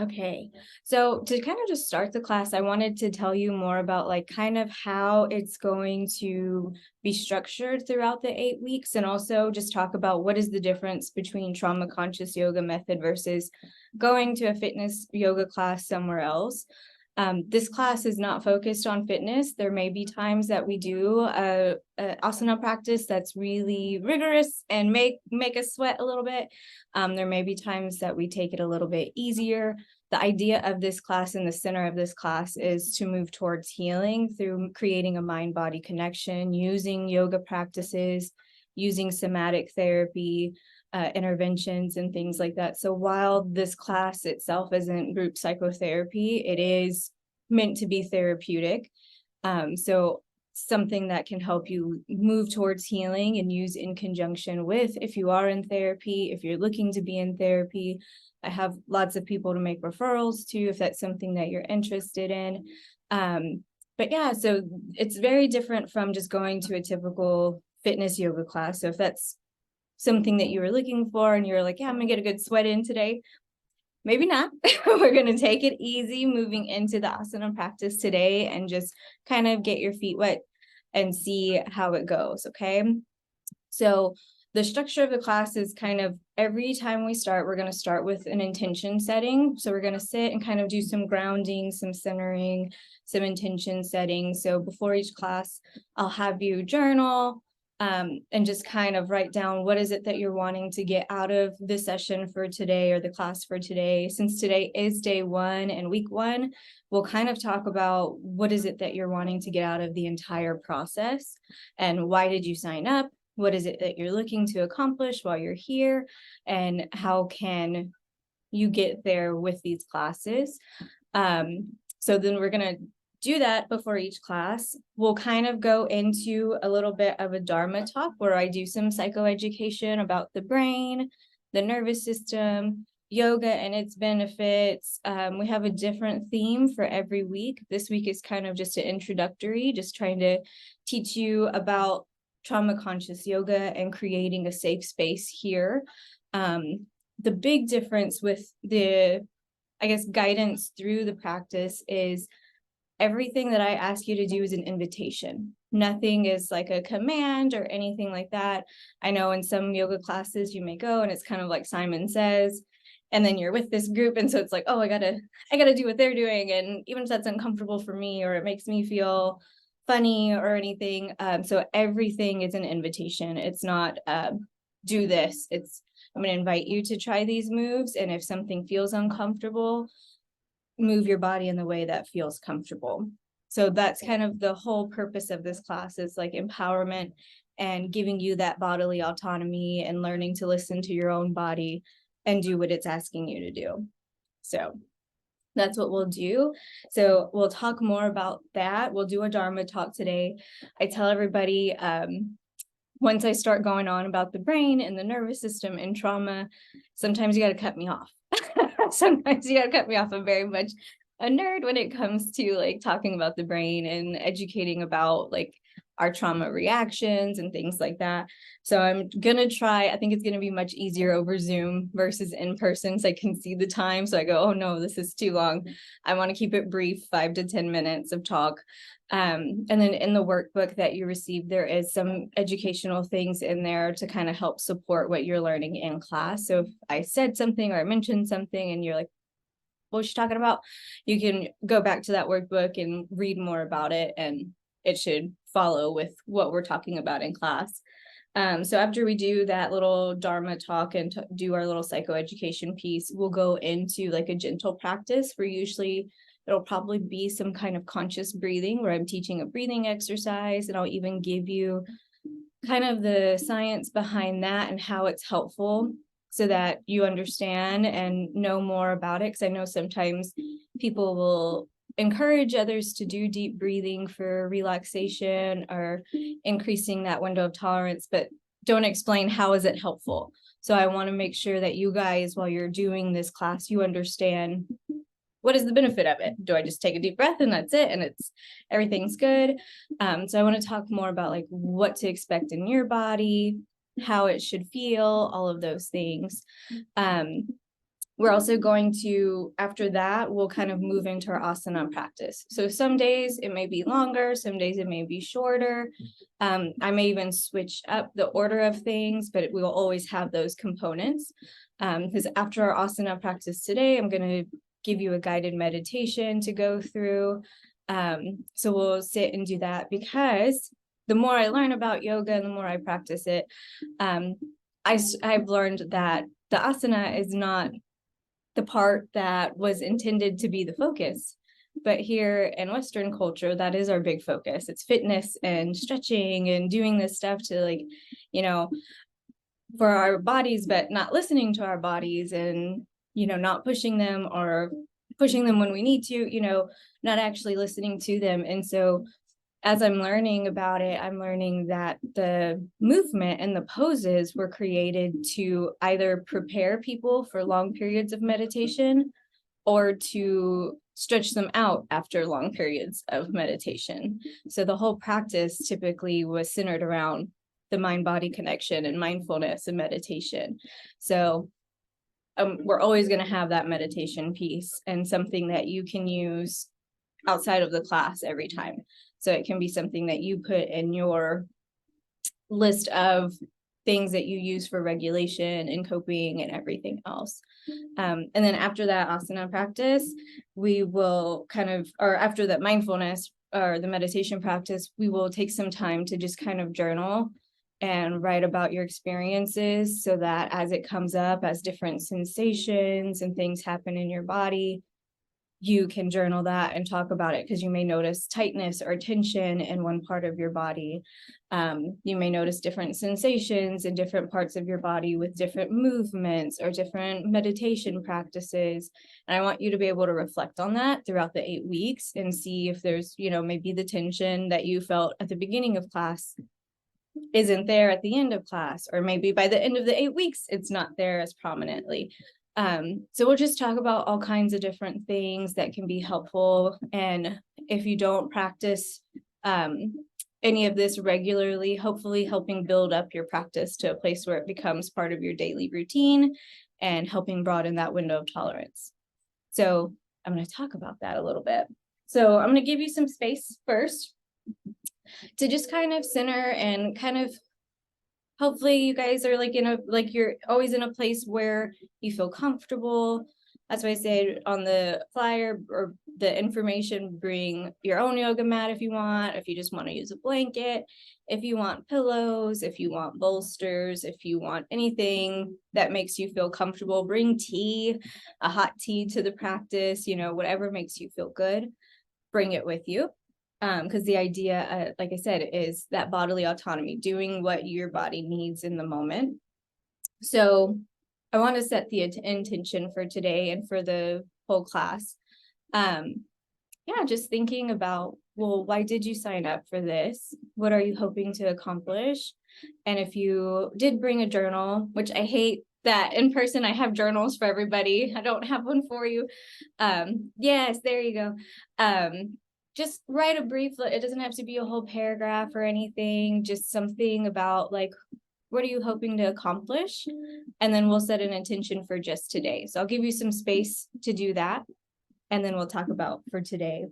Okay. So to kind of just start the class, I wanted to tell you more about like kind of how it's going to be structured throughout the 8 weeks, and also just talk about what is the difference between trauma conscious yoga method versus going to a fitness yoga class somewhere else. This class is not focused on fitness. There may be times that we do a asana practice that's really rigorous and make us sweat a little bit. There may be times that we take it a little bit easier. The idea of this class and the center of this class is to move towards healing through creating a mind-body connection, using yoga practices, using somatic therapy, interventions and things like that. So while this class itself isn't group psychotherapy, it is meant to be therapeutic. So something that can help you move towards healing and use in conjunction with, if you are in therapy, if you're looking to be in therapy. I have lots of people to make referrals to if that's something that you're interested in. But yeah, so it's very different from just going to a typical fitness yoga class. So if that's something that you were looking for and you're like, yeah, I'm gonna get a good sweat in today, maybe not. We're gonna take it easy moving into the asana practice today and just kind of get your feet wet and see how it goes. Okay. So the structure of the class is kind of every time we start, we're going to start with an intention setting. So we're going to sit and kind of do some grounding, some centering, some intention setting. So before each class, I'll have you journal and just kind of write down what is it that you're wanting to get out of the session for today or the class for today. Since today is day 1 and week 1, we'll kind of talk about what is it that you're wanting to get out of the entire process and why did you sign up? What is it that you're looking to accomplish while you're here, and how can you get there with these classes? So then we're going to do that before each class. We'll kind of go into a little bit of a Dharma talk where I do some psychoeducation about the brain, the nervous system, yoga and its benefits. We have a different theme for every week. This week is kind of just an introductory, just trying to teach you about trauma conscious yoga and creating a safe space here. The big difference with the, I guess, guidance through the practice is everything that I ask you to do is an invitation. Nothing is like a command or anything like that. I know in some yoga classes you may go and it's kind of like Simon Says, and then you're with this group and so it's like, oh, I gotta do what they're doing, and even if that's uncomfortable for me or it makes me feel funny or anything. So everything is an invitation. It's not do this. It's I'm going to invite you to try these moves. And if something feels uncomfortable, move your body in the way that feels comfortable. So that's kind of the whole purpose of this class, is like empowerment and giving you that bodily autonomy and learning to listen to your own body and do what it's asking you to do. So that's what we'll do. So we'll talk more about that. We'll do a Dharma talk today. I tell everybody, once I start going on about the brain and the nervous system and trauma, sometimes you got to cut me off. Sometimes you got to cut me off. I'm very much a nerd when it comes to like talking about the brain and educating about like our trauma reactions and things like that. So I'm gonna try, I think it's gonna be much easier over Zoom versus in person, so I can see the time. So I go, oh no, this is too long. I want to keep it brief, 5 to 10 minutes of talk. And then in the workbook that you received, there is some educational things in there to kind of help support what you're learning in class. So if I said something or I mentioned something and you're like, what was she talking about? You can go back to that workbook and read more about it, and it should follow with what we're talking about in class. So after we do that little Dharma talk and do our little psychoeducation piece, we'll go into like a gentle practice where usually it'll probably be some kind of conscious breathing where I'm teaching a breathing exercise, and I'll even give you kind of the science behind that and how it's helpful so that you understand and know more about it. Because I know sometimes people will encourage others to do deep breathing for relaxation or increasing that window of tolerance, but don't explain how is it helpful. So I want to make sure that you guys, while you're doing this class, you understand what is the benefit of it. Do I just take a deep breath and that's it and it's everything's good? So I want to talk more about like what to expect in your body, how it should feel, all of those things. We're also going to, after that, we'll kind of move into our asana practice. So some days it may be longer, some days it may be shorter. I may even switch up the order of things, but we will always have those components. Because after our asana practice today, I'm going to give you a guided meditation to go through. So we'll sit and do that, because the more I learn about yoga and the more I practice it, I've learned that the asana is not the part that was intended to be the focus. But here in Western culture, that is our big focus. It's fitness and stretching and doing this stuff to, like, you know, for our bodies, but not listening to our bodies, and, you know, not pushing them, or pushing them when we need to, you know, not actually listening to them. And so as I'm learning about it, I'm learning that the movement and the poses were created to either prepare people for long periods of meditation, or to stretch them out after long periods of meditation. So the whole practice typically was centered around the mind-body connection and mindfulness and meditation. So we're always going to have that meditation piece, and something that you can use outside of the class every time. So it can be something that you put in your list of things that you use for regulation and coping and everything else. And then after that asana practice, we will kind of, or after that mindfulness or the meditation practice, we will take some time to just kind of journal and write about your experiences, so that as it comes up, as different sensations and things happen in your body, you can journal that and talk about it, because you may notice tightness or tension in one part of your body. You may notice different sensations in different parts of your body with different movements or different meditation practices. And I want you to be able to reflect on that throughout the 8 weeks and see if there's, you know, maybe the tension that you felt at the beginning of class isn't there at the end of class, or maybe by the end of the 8 weeks, it's not there as prominently. So we'll just talk about all kinds of different things that can be helpful. And if you don't practice any of this regularly, hopefully helping build up your practice to a place where it becomes part of your daily routine and helping broaden that window of tolerance. So I'm going to talk about that a little bit. So I'm going to give you some space first to just kind of center, and kind of, hopefully you guys are like you're always in a place where you feel comfortable. That's why I said on the flyer or the information, bring your own yoga mat if you want, if you just want to use a blanket, if you want pillows, if you want bolsters, if you want anything that makes you feel comfortable, bring tea, a hot tea to the practice, you know, whatever makes you feel good, bring it with you. Because the idea, like I said, is that bodily autonomy, doing what your body needs in the moment. So I want to set the intention for today and for the whole class. Yeah, just thinking about, well, why did you sign up for this? What are you hoping to accomplish? And if you did bring a journal, which I hate that in person I have journals for everybody, I don't have one for you. Yes, there you go. Just write a brief, it doesn't have to be a whole paragraph or anything, just something about, like, what are you hoping to accomplish? And then we'll set an intention for just today. So I'll give you some space to do that, and then we'll talk about for today.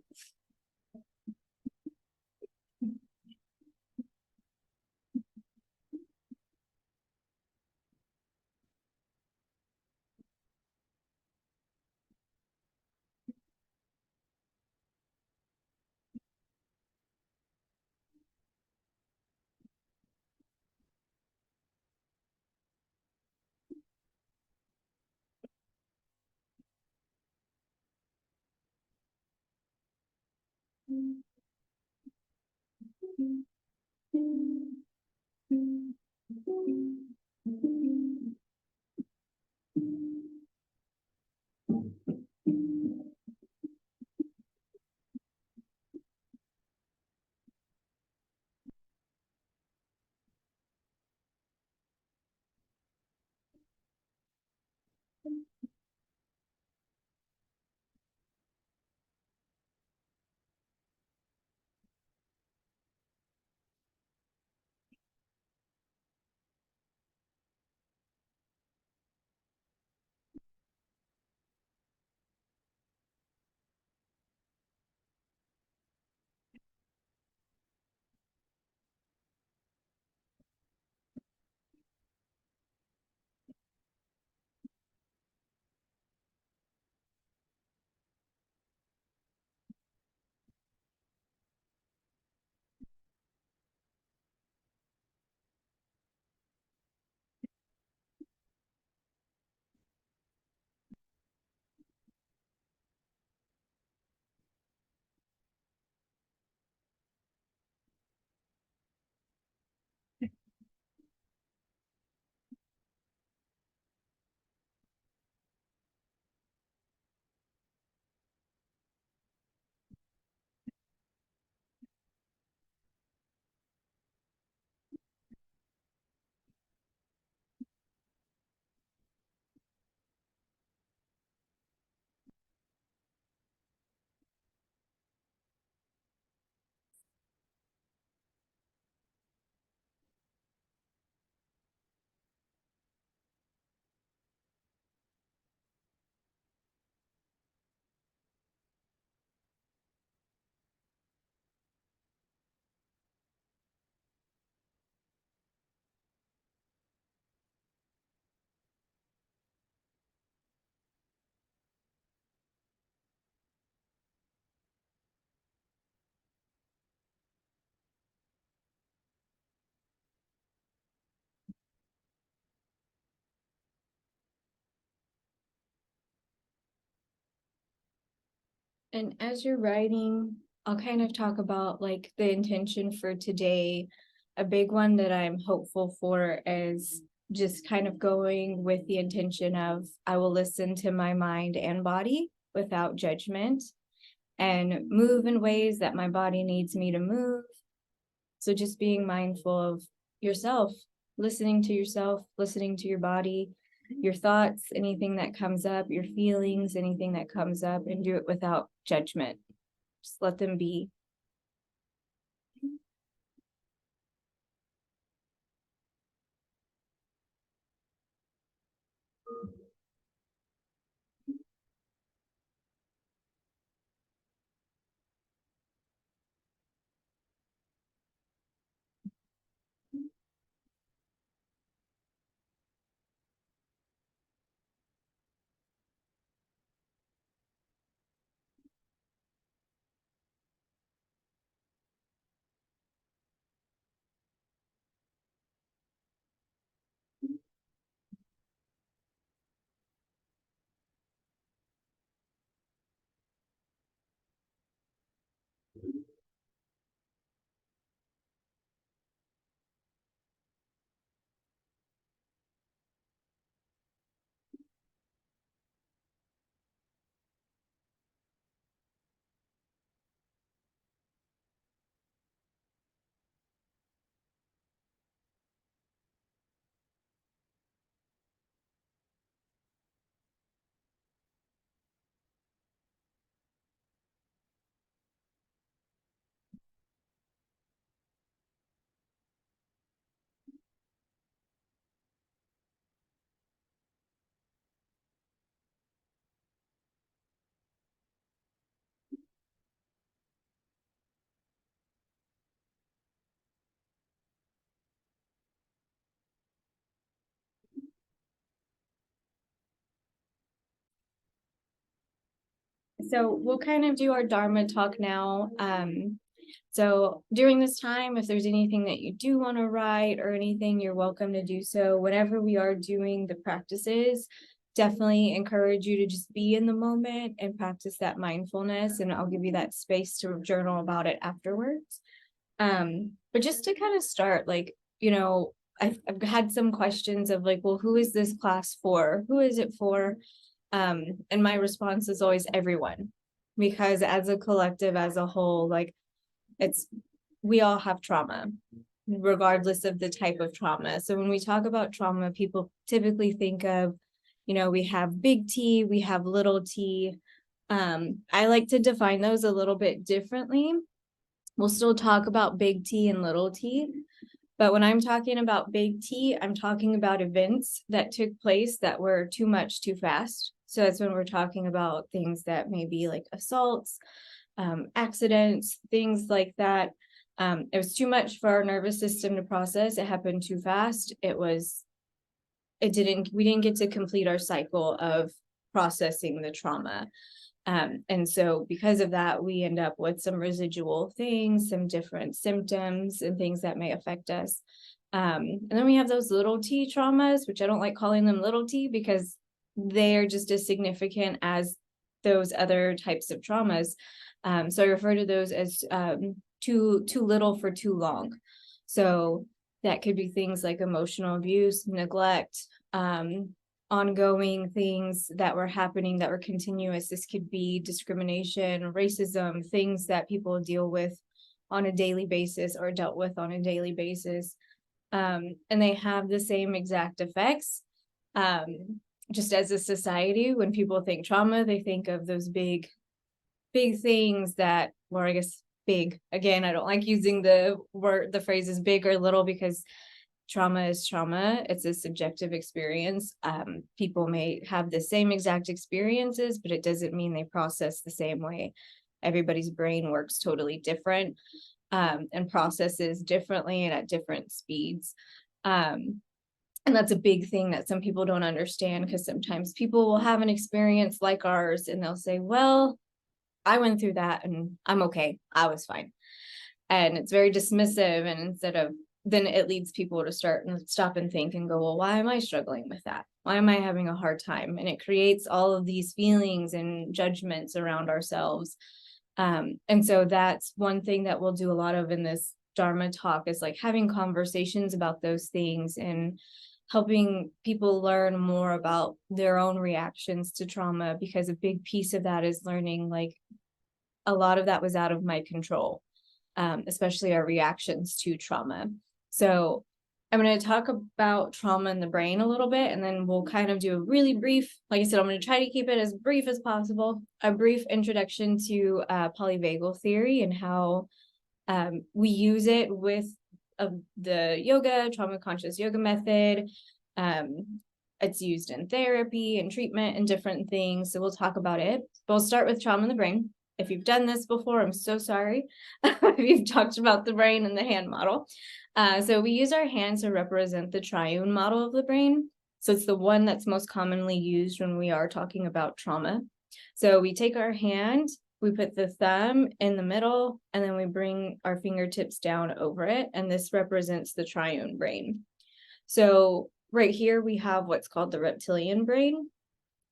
And as you're writing, I'll kind of talk about like the intention for today. A big one that I'm hopeful for is just kind of going with the intention of I will listen to my mind and body without judgment and move in ways that my body needs me to move. So just being mindful of yourself, listening to your body, your thoughts, anything that comes up, your feelings, anything that comes up, and do it without judgment. Just let them be. So we'll kind of do our Dharma talk now. So during this time, if there's anything that you do want to write or anything, you're welcome to do so. Whenever we are doing the practices, definitely encourage you to just be in the moment and practice that mindfulness. And I'll give you that space to journal about it afterwards. But just to kind of start, like, I've had some questions of like, well, who is this class for? Who is it for? And my response is always everyone, because as a collective, as a whole, like it's we all have trauma, regardless of the type of trauma. So when we talk about trauma, people typically think of, we have big T, we have little t. I like to define those a little bit differently. We'll still talk about big T and little t, but when I'm talking about big T, I'm talking about events that took place that were too much, too fast. So that's when we're talking about things that may be like assaults, accidents, things like that. It was too much for our nervous system to process. It happened too fast. We didn't get to complete our cycle of processing the trauma. And so because of that, we end up with some residual things, some different symptoms and things that may affect us. And then we have those little T traumas, which I don't like calling them little T because they are just as significant as those other types of traumas. So I refer to those as too little for too long. So that could be things like emotional abuse, neglect, ongoing things that were happening that were continuous. This could be discrimination, racism, things that people deal with on a daily basis or dealt with on a daily basis. And they have the same exact effects. Just as a society, when people think trauma, they think of those big things that, or I guess big, again, I don't like using the phrases big or little because trauma is trauma. It's a subjective experience. People may have the same exact experiences, but it doesn't mean they process the same way. Everybody's brain works totally different, and processes differently and at different speeds. And that's a big thing that some people don't understand, because sometimes people will have an experience like ours and they'll say, well, I went through that and I'm okay. I was fine. And it's very dismissive. And instead of then it leads people to stop and think and go, well, why am I struggling with that? Why am I having a hard time? And it creates all of these feelings and judgments around ourselves. And so that's one thing that we'll do a lot of in this Dharma talk, is like having conversations about those things and helping people learn more about their own reactions to trauma, because a big piece of that is learning, like, a lot of that was out of my control, especially our reactions to trauma. So I'm going to talk about trauma in the brain a little bit, and then we'll kind of do a really brief, like I said, I'm going to try to keep it as brief as possible, a brief introduction to polyvagal theory and how we use it with the yoga, trauma conscious yoga method. It's used in therapy and treatment and different things. So we'll talk about it. But we'll start with trauma in the brain. If you've done this before, I'm so sorry. If you've talked about the brain and the hand model. So we use our hands to represent the triune model of the brain. So it's the one that's most commonly used when we are talking about trauma. So we take our hand, we put the thumb in the middle, and then we bring our fingertips down over it. And this represents the triune brain. So right here, we have what's called the reptilian brain.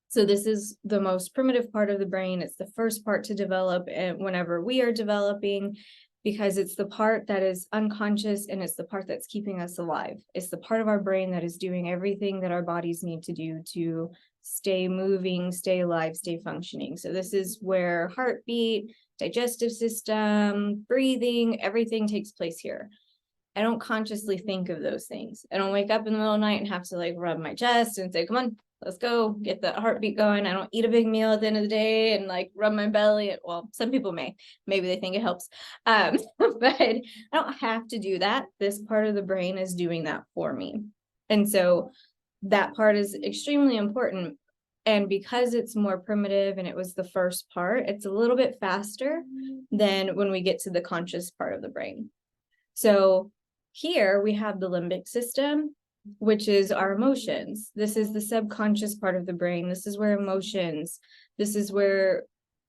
So this is the most primitive part of the brain. It's the first part to develop whenever we are developing, because it's the part that is unconscious and it's the part that's keeping us alive. It's the part of our brain that is doing everything that our bodies need to do to stay moving, stay alive, stay functioning. So this is where heartbeat, digestive system, breathing, everything takes place here. I don't consciously think of those things. I don't wake up in the middle of the night and have to like rub my chest and say, come on, let's go get the heartbeat going. I don't eat a big meal at the end of the day and like rub my belly. Well, some people maybe they think it helps. But I don't have to do that. This part of the brain is doing that for me. And so that part is extremely important. And because it's more primitive and it was the first part, it's a little bit faster than when we get to the conscious part of the brain. So here we have the limbic system, which is our emotions. This is the subconscious part of the brain. This is where emotions, this is where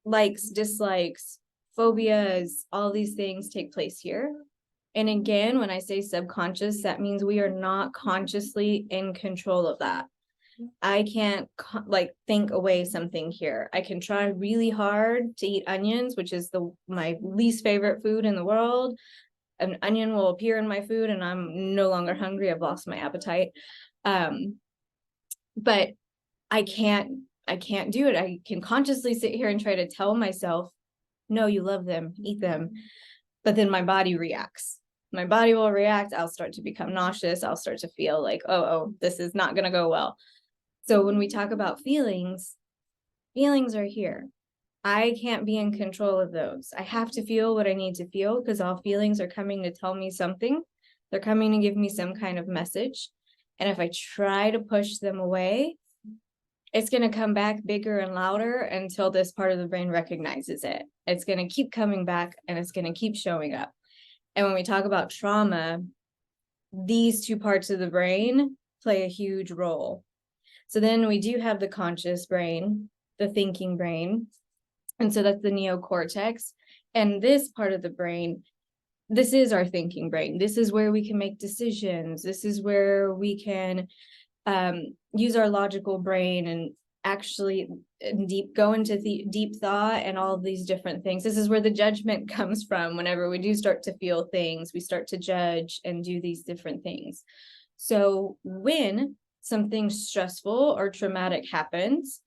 likes, dislikes, phobias, all these things take place here. And again, when I say subconscious, that means we are not consciously in control of that. I can't like think away something here. I can try really hard to eat onions, which is my least favorite food in the world. An onion will appear in my food and I'm no longer hungry. I've lost my appetite. But I can't do it. I can consciously sit here and try to tell myself, no, you love them, eat them. But then my body reacts. My body will react. I'll start to become nauseous. I'll start to feel like, oh, this is not going to go well. So when we talk about feelings are here. I can't be in control of those. I have to feel what I need to feel, because all feelings are coming to tell me something. They're coming to give me some kind of message. And if I try to push them away, it's going to come back bigger and louder until this part of the brain recognizes it. It's going to keep coming back and it's going to keep showing up. And when we talk about trauma, these two parts of the brain play a huge role. So then we do have the conscious brain, the thinking brain. And so that's the neocortex. And this part of the brain, this is our thinking brain. This is where we can make decisions. This is where we can use our logical brain and actually go into deep thought and all of these different things. This is where the judgment comes from. Whenever we do start to feel things, we start to judge and do these different things. So when something stressful or traumatic happens,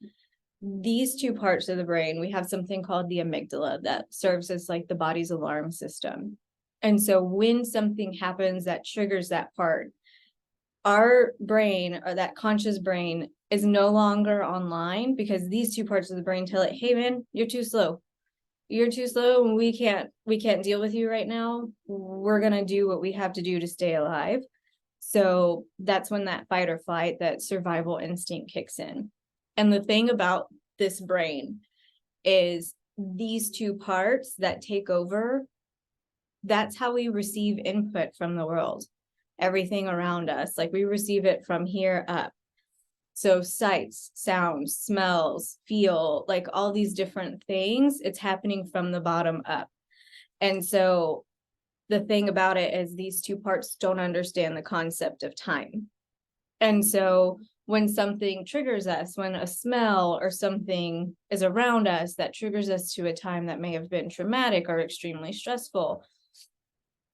these two parts of the brain, we have something called the amygdala that serves as like the body's alarm system. And so when something happens that triggers that part, our brain, or that conscious brain, is no longer online, because these two parts of the brain tell it, hey man, you're too slow. You're too slow and we can't deal with you right now. We're going to do what we have to do to stay alive. So that's when that fight or flight, that survival instinct kicks in. And the thing about this brain is these two parts that take over, that's how we receive input from the world, everything around us. Like we receive it from here up. So sights, sounds, smells, feel, like all these different things, it's happening from the bottom up. And so the thing about it is these two parts don't understand the concept of time. And so when something triggers us, when a smell or something is around us that triggers us to a time that may have been traumatic or extremely stressful,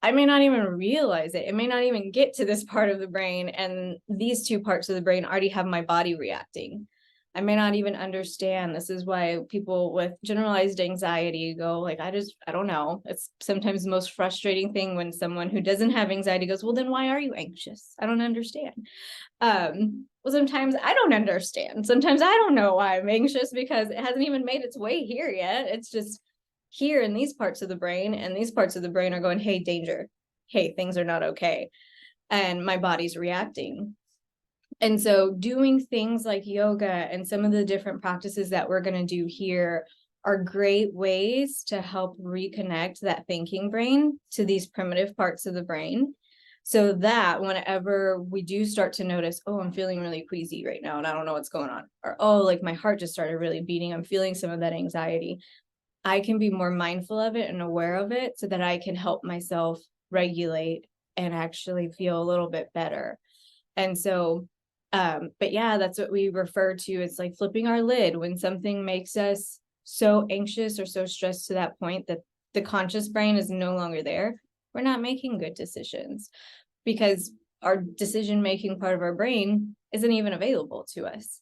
I may not even realize it. It may not even get to this part of the brain. And these two parts of the brain already have my body reacting. I may not even understand. This is why people with generalized anxiety go like, I don't know. It's sometimes the most frustrating thing when someone who doesn't have anxiety goes, well, then why are you anxious? I don't understand. Well, sometimes I don't understand. Sometimes I don't know why I'm anxious because it hasn't even made its way here yet. It's just here in these parts of the brain, and these parts of the brain are going, hey, danger. Hey, things are not okay. And my body's reacting. And so doing things like yoga and some of the different practices that we're going to do here are great ways to help reconnect that thinking brain to these primitive parts of the brain, so that whenever we do start to notice, oh, I'm feeling really queasy right now and I don't know what's going on, or oh, like my heart just started really beating, I'm feeling some of that anxiety, I can be more mindful of it and aware of it so that I can help myself regulate and actually feel a little bit better. And so, but yeah, that's what we refer to. It's like flipping our lid when something makes us so anxious or so stressed to that point that the conscious brain is no longer there. We're not making good decisions because our decision-making part of our brain isn't even available to us.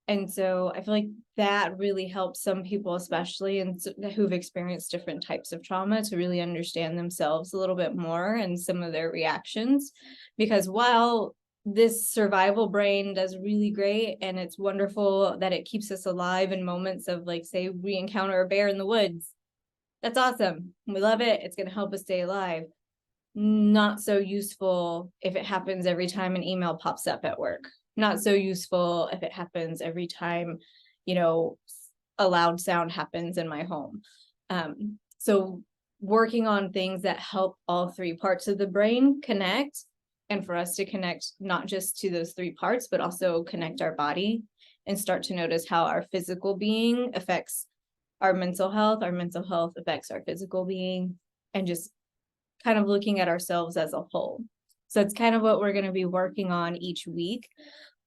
And so I feel like that really helps some people, especially and who've experienced different types of trauma, to really understand themselves a little bit more and some of their reactions. Because while this survival brain does really great and it's wonderful that it keeps us alive in moments of, like, say we encounter a bear in the woods, that's awesome, we love it, it's going to help us stay alive. Not so useful if it happens every time an email pops up at work. Not so useful if it happens every time, a loud sound happens in my home. So working on things that help all three parts of the brain connect, and for us to connect not just to those three parts, but also connect our body and start to notice how our physical being affects our mental health affects our physical being, and just kind of looking at ourselves as a whole. So it's kind of what we're going to be working on each week.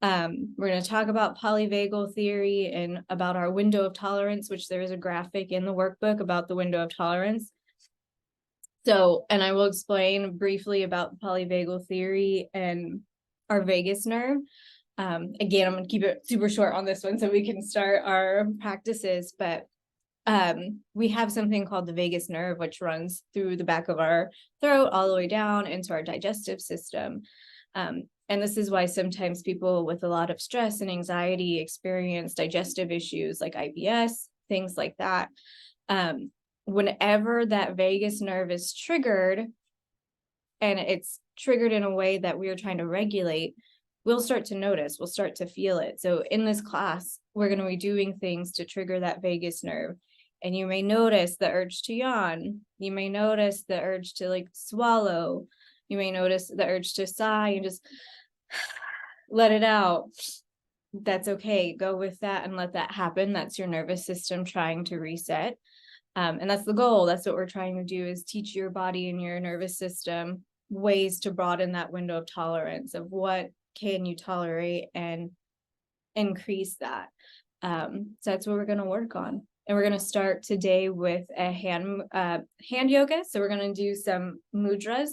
We're going to talk about polyvagal theory and about our window of tolerance, which there is a graphic in the workbook about the window of tolerance. So, and I will explain briefly about polyvagal theory and our vagus nerve. Again, I'm going to keep it super short on this one so we can start our practices, but we have something called the vagus nerve, which runs through the back of our throat all the way down into our digestive system. And this is why sometimes people with a lot of stress and anxiety experience digestive issues like IBS, things like that. Whenever that vagus nerve is triggered, and it's triggered in a way that we are trying to regulate, we'll start to notice, we'll start to feel it. So in this class, we're going to be doing things to trigger that vagus nerve. And you may notice the urge to yawn. You may notice the urge to swallow. You may notice the urge to sigh and just let it out. That's okay. Go with that and let that happen. That's your nervous system trying to reset. And that's the goal. That's what we're trying to do, is teach your body and your nervous system ways to broaden that window of tolerance of what can you tolerate and increase that. So that's what we're going to work on. And we're going to start today with a hand yoga. So we're going to do some mudras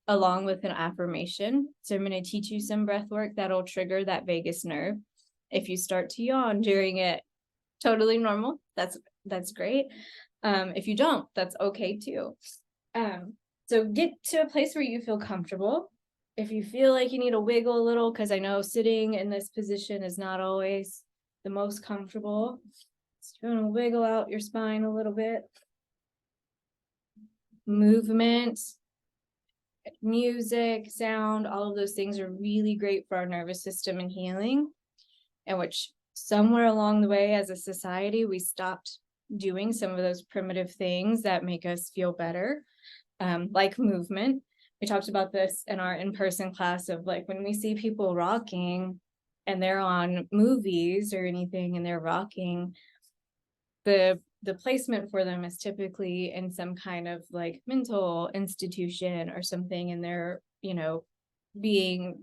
along with an affirmation. So I'm going to teach you some breath work that'll trigger that vagus nerve. If you start to yawn during it, totally normal. That's great. If you don't, that's okay too. So get to a place where you feel comfortable. If you feel like you need to wiggle a little, because I know sitting in this position is not always the most comfortable. So you want to wiggle out your spine a little bit. Movement, music, sound, all of those things are really great for our nervous system and healing, and which somewhere along the way as a society, we stopped doing some of those primitive things that make us feel better, like movement. We talked about this in our in-person class of when we see people rocking and they're on movies or anything and they're rocking, the the placement for them is typically in some kind of like mental institution or something, and they're, being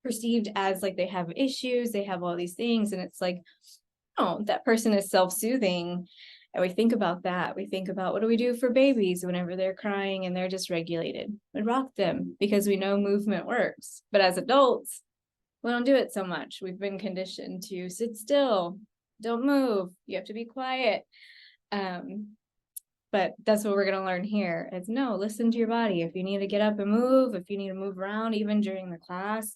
perceived as like they have issues, they have all these things, and it's like, oh, that person is self-soothing. And we think about that. We think about, what do we do for babies whenever they're crying and they're dysregulated? We rock them because we know movement works. But as adults, we don't do it so much. We've been conditioned to sit still, don't move, you have to be quiet. But that's what we're going to learn here is no, listen to your body. If you need to get up and move, if you need to move around even during the class,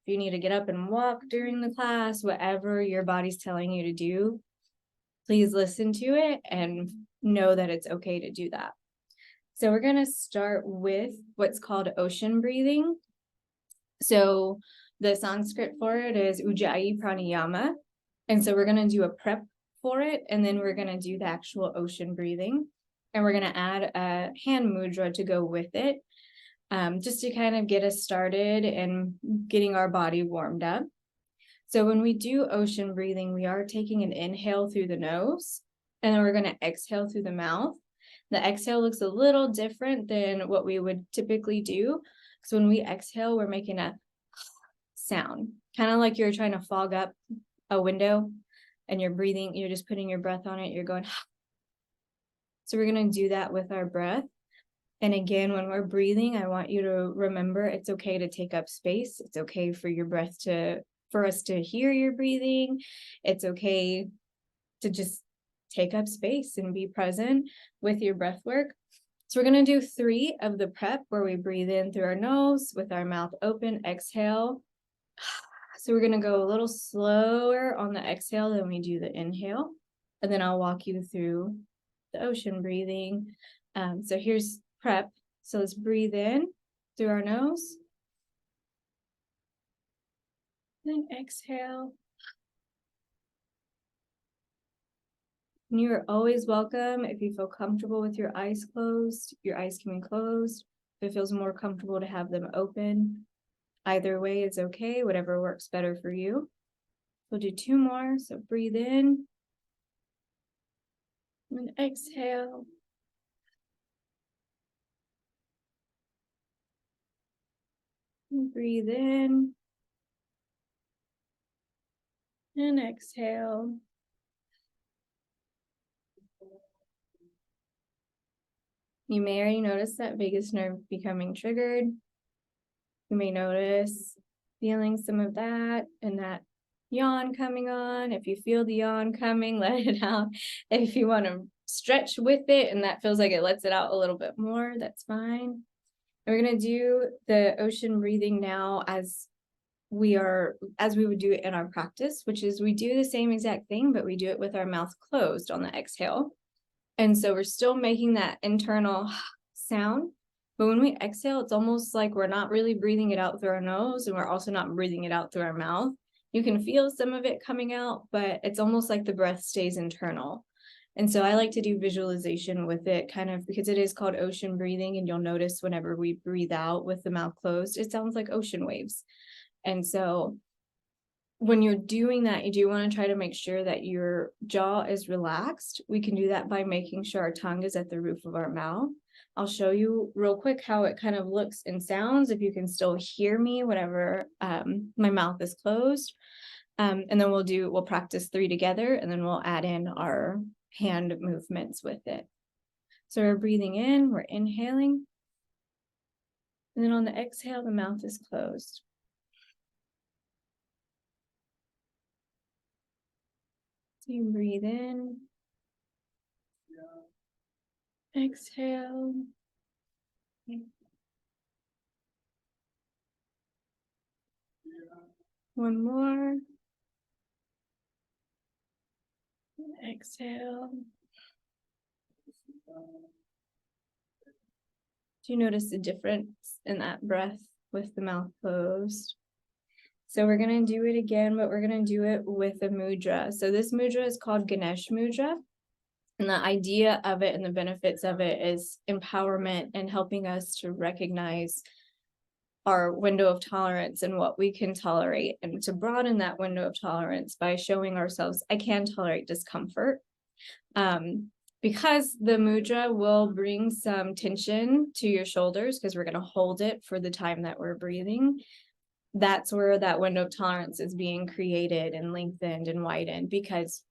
if you need to get up and walk during the class, whatever your body's telling you to do, please listen to it and know that it's okay to do that. So we're going to start with what's called ocean breathing. So the Sanskrit for it is Ujjayi Pranayama. And so we're going to do a prep for it, and then we're going to do the actual ocean breathing. And we're going to add a hand mudra to go with it, just to kind of get us started and getting our body warmed up. So when we do ocean breathing, we are taking an inhale through the nose, and then we're going to exhale through the mouth. The exhale looks a little different than what we would typically do. So when we exhale, we're making a sound, kind of like you're trying to fog up a window and you're breathing, you're just putting your breath on it, you're going. So we're going to do that with our breath. And again, when we're breathing, I want you to remember it's okay to take up space. It's okay for your breath for us to hear your breathing. It's okay to just take up space and be present with your breath work. So we're going to do 3 of the prep where we breathe in through our nose with our mouth open, exhale. So we're going to go a little slower on the exhale than we do the inhale. And then I'll walk you through the ocean breathing. So here's prep. So let's breathe in through our nose. Then exhale. And you are always welcome if you feel comfortable with your eyes closed. Your eyes can be closed. If it feels more comfortable to have them open, either way is okay, whatever works better for you. We'll do 2 more. So breathe in and exhale. And breathe in and exhale. You may already notice that vagus nerve becoming triggered. You may notice feeling some of that and that yawn coming on. If you feel the yawn coming, let it out. If you want to stretch with it and that feels like it lets it out a little bit more, that's fine. And we're going to do the ocean breathing now as we would do it in our practice, which is we do the same exact thing, but we do it with our mouth closed on the exhale. And so we're still making that internal sound, but when we exhale, it's almost like we're not really breathing it out through our nose, and we're also not breathing it out through our mouth. You can feel some of it coming out, but it's almost like the breath stays internal. And so I like to do visualization with it, kind of because it is called ocean breathing, and you'll notice whenever we breathe out with the mouth closed, it sounds like ocean waves. And so when you're doing that, you do want to try to make sure that your jaw is relaxed. We can do that by making sure our tongue is at the roof of our mouth. I'll show you real quick how it kind of looks and sounds, if you can still hear me whenever my mouth is closed. And then we'll practice 3 together, and then we'll add in our hand movements with it. So we're breathing in, we're inhaling. And then on the exhale, the mouth is closed. So you breathe in, exhale. One more. Exhale. Do you notice the difference in that breath with the mouth closed? So we're going to do it again, but we're going to do it with a mudra. So this mudra is called Ganesh Mudra. And the idea of it and the benefits of it is empowerment and helping us to recognize our window of tolerance and what we can tolerate, and to broaden that window of tolerance by showing ourselves, I can tolerate discomfort. because the mudra will bring some tension to your shoulders because we're going to hold it for the time that we're breathing. That's where that window of tolerance is being created and lengthened and widened, because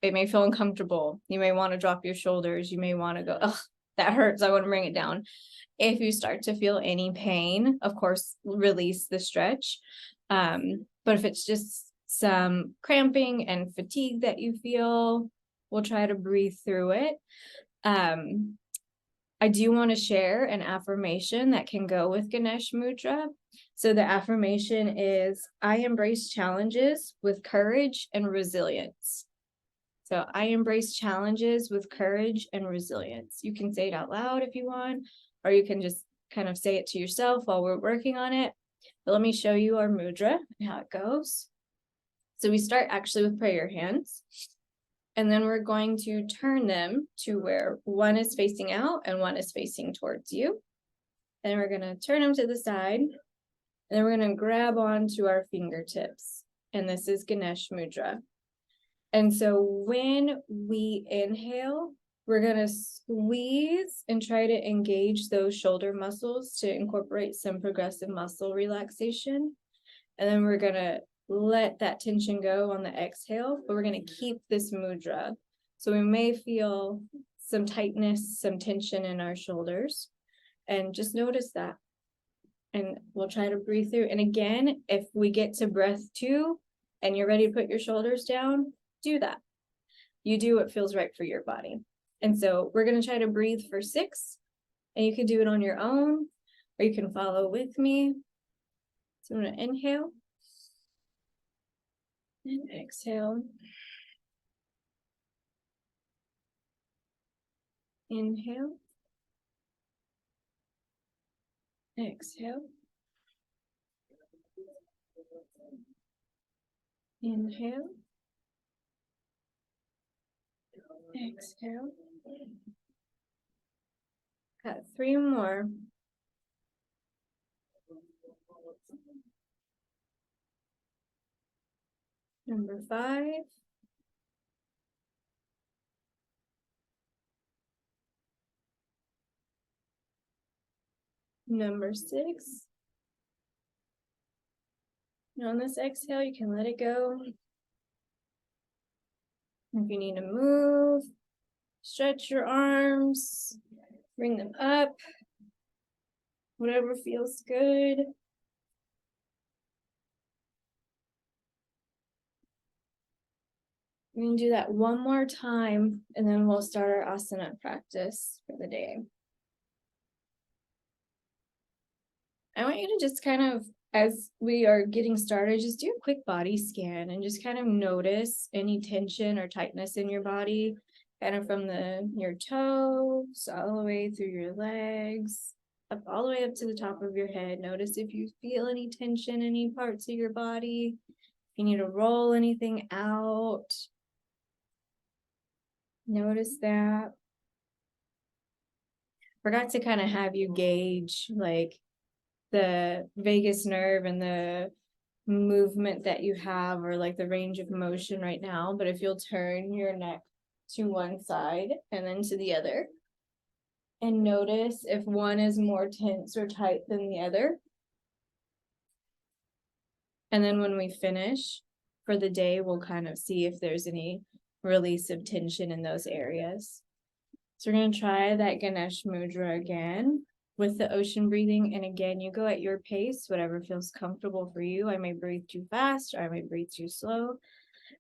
it may feel uncomfortable. You may want to drop your shoulders. You may want to go, oh, that hurts. I want to bring it down. If you start to feel any pain, of course, release the stretch. But if it's just some cramping and fatigue that you feel, we'll try to breathe through it. I do want to share an affirmation that can go with Ganesh Mudra. So the affirmation is, I embrace challenges with courage and resilience. So I embrace challenges with courage and resilience. You can say it out loud if you want, or you can just kind of say it to yourself while we're working on it. But let me show you our mudra and how it goes. So we start actually with prayer hands. And then we're going to turn them to where one is facing out and one is facing towards you. And we're going to turn them to the side. And then we're going to grab onto our fingertips. And this is Ganesh Mudra. And so when we inhale, we're going to squeeze and try to engage those shoulder muscles to incorporate some progressive muscle relaxation. And then we're going to let that tension go on the exhale, but we're going to keep this mudra. So we may feel some tightness, some tension in our shoulders, and just notice that. And we'll try to breathe through. And again, if we get to breath 2 and you're ready to put your shoulders down, do that. You do what feels right for your body. And so we're going to try to breathe for 6, and you can do it on your own, or you can follow with me. So I'm going to inhale and exhale. Inhale. Exhale. Inhale. Exhale. Got 3 more. Number 5. Number 6. And on this exhale, you can let it go. If you need to move, stretch your arms, bring them up, whatever feels good. We're going to do that one more time, and then we'll start our asana practice for the day. I want you to just kind of, as we are getting started, just do a quick body scan and just kind of notice any tension or tightness in your body, kind of from your toes all the way through your legs, up all the way up to the top of your head. Notice if you feel any tension in any parts of your body, if you need to roll anything out. Notice that. Forgot to kind of have you gauge like the vagus nerve and the movement that you have, or like the range of motion right now. But if you'll turn your neck to one side and then to the other, and notice if one is more tense or tight than the other. And then when we finish for the day, we'll kind of see if there's any release of tension in those areas. So we're going to try that Ganesh Mudra again with the ocean breathing. And again, you go at your pace, whatever feels comfortable for you. I may breathe too fast, or I may breathe too slow.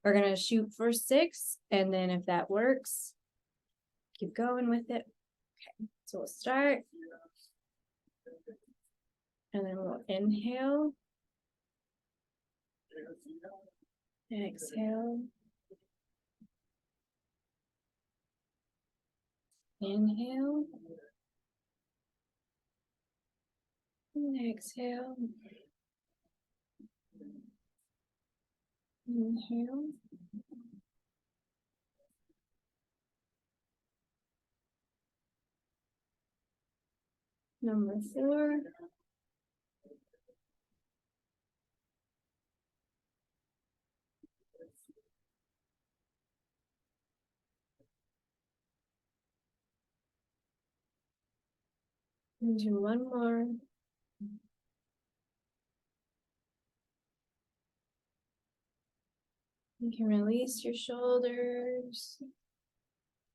We're going to shoot for 6. And then if that works, keep going with it. Okay, so we'll start. And then we'll inhale. Exhale. Inhale. And exhale. Inhale. Number 4. And do one more. You can release your shoulders,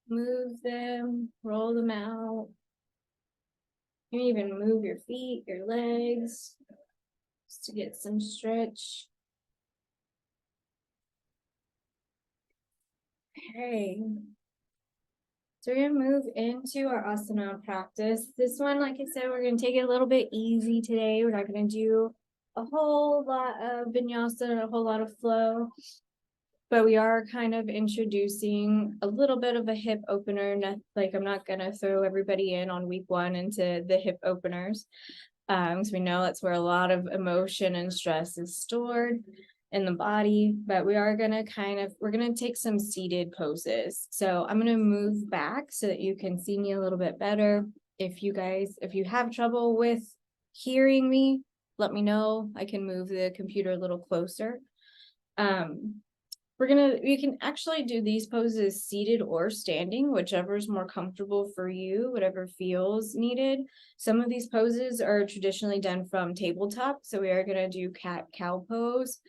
move them, roll them out. You can even move your feet, your legs, just to get some stretch. Okay. So we're gonna move into our asana practice. This one, like I said, we're gonna take it a little bit easy today. We're not gonna do a whole lot of vinyasa, a whole lot of flow. But we are kind of introducing a little bit of a hip opener. Like I'm not gonna throw everybody in on week one into the hip openers. So we know that's where a lot of emotion and stress is stored in the body, but we are gonna we're gonna take some seated poses. So I'm gonna move back so that you can see me a little bit better. If you have trouble with hearing me, let me know. I can move the computer a little closer. We can actually do these poses seated or standing, whichever is more comfortable for you, whatever feels needed. Some of these poses are traditionally done from tabletop, so we are gonna do cat-cow pose.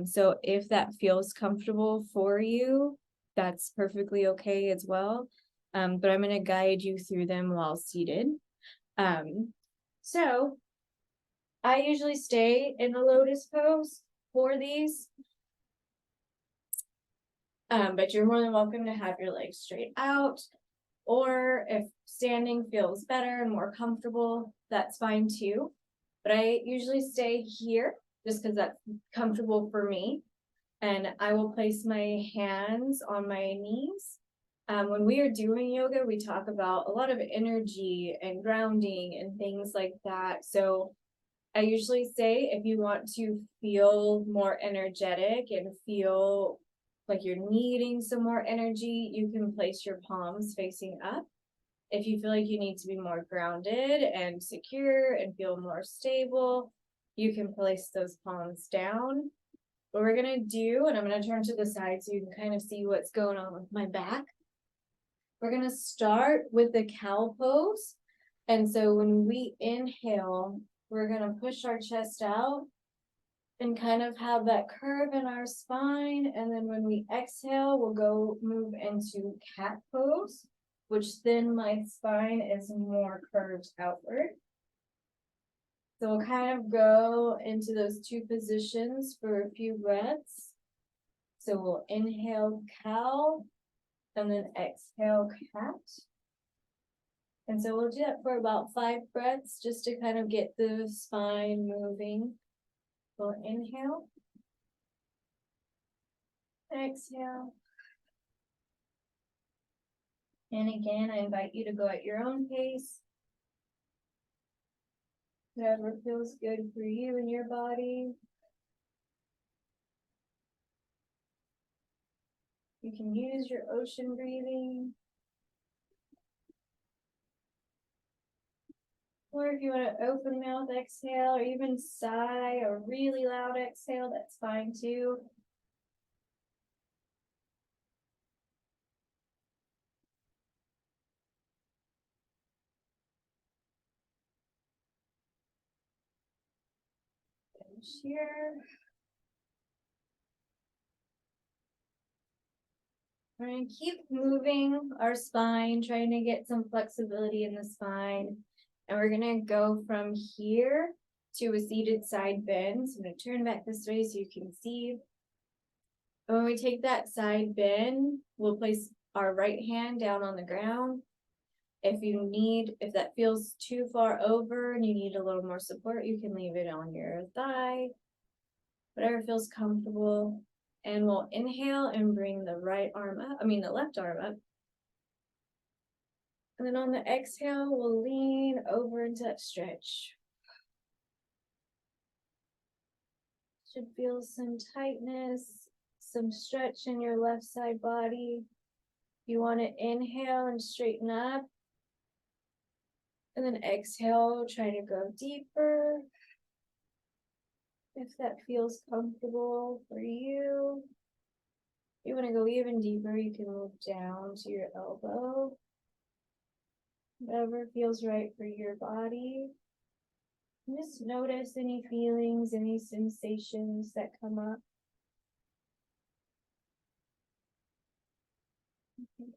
So if that feels comfortable for you, that's perfectly okay as well. But I'm gonna guide you through them while seated. So I usually stay in a lotus pose for these. But you're more than welcome to have your legs straight out, or if standing feels better and more comfortable, that's fine too. But I usually stay here just because that's comfortable for me. And I will place my hands on my knees. When we are doing yoga, we talk about a lot of energy and grounding and things like that. So I usually say if you want to feel more energetic and feel like you're needing some more energy, you can place your palms facing up. If you feel like you need to be more grounded and secure and feel more stable, you can place those palms down. What we're gonna do, and I'm gonna turn to the side so you can kind of see what's going on with my back. We're gonna start with the cow pose. And so when we inhale, we're gonna push our chest out and kind of have that curve in our spine. And then when we exhale, we'll move into cat pose, which then my spine is more curved outward. So we'll kind of go into those two positions for a few breaths. So we'll inhale cow and then exhale cat. And so we'll do that for about 5 breaths just to kind of get the spine moving. We'll inhale. Exhale. And again, I invite you to go at your own pace. Whatever feels good for you and your body. You can use your ocean breathing. Or if you want to open mouth exhale or even sigh or really loud exhale, that's fine too. Finish here. We're going to keep moving our spine, trying to get some flexibility in the spine. And we're going to go from here to a seated side bend. So I'm going to turn back this way so you can see. When we take that side bend, we'll place our right hand down on the ground. If that feels too far over and you need a little more support, you can leave it on your thigh, whatever feels comfortable. And we'll inhale and bring the left arm up. And then on the exhale, we'll lean over into that stretch. Should feel some tightness, some stretch in your left side body. You want to inhale and straighten up. And then exhale, try to go deeper. If that feels comfortable for you. If you want to go even deeper, you can move down to your elbow. Whatever feels right for your body. Just notice any feelings, any sensations that come up.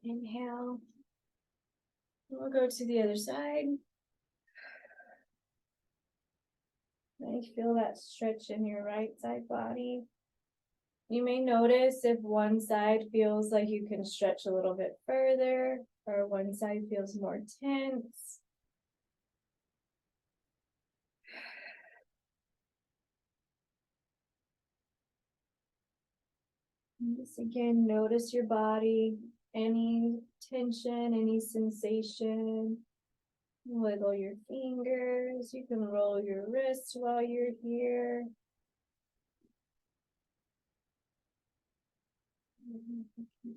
Inhale. We'll go to the other side. And feel that stretch in your right side body. You may notice if one side feels like you can stretch a little bit further, or one side feels more tense. And just again, notice your body, any tension, any sensation. Wiggle your fingers. You can roll your wrists while you're here.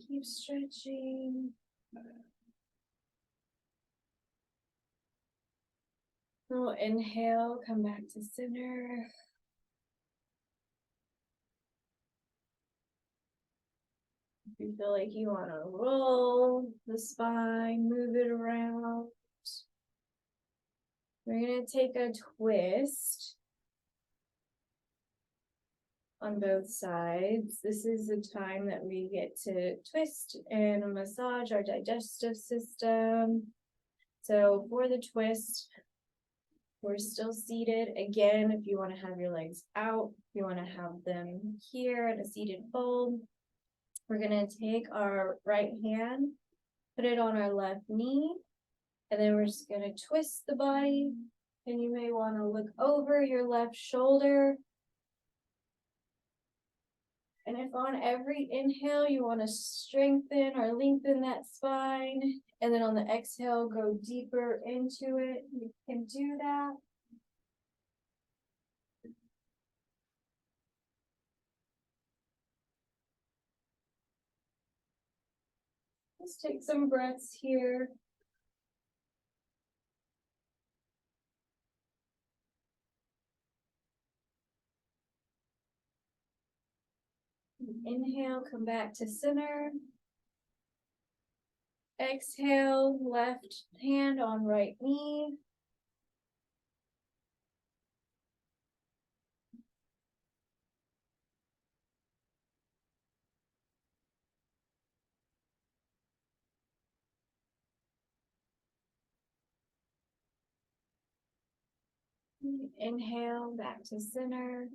Keep stretching. We'll inhale, come back to center. If you feel like you want to roll the spine, move it around. We're going to take a twist on both sides. This is the time that we get to twist and massage our digestive system. So for the twist, we're still seated. Again, if you want to have your legs out, if you want to have them here in a seated fold, we're going to take our right hand, put it on our left knee, and then we're just going to twist the body. And you may want to look over your left shoulder. And if on every inhale you want to strengthen or lengthen that spine, and then on the exhale, go deeper into it, you can do that. Let's take some breaths here. Inhale, come back to center. Exhale, left hand on right knee. Inhale, back to center.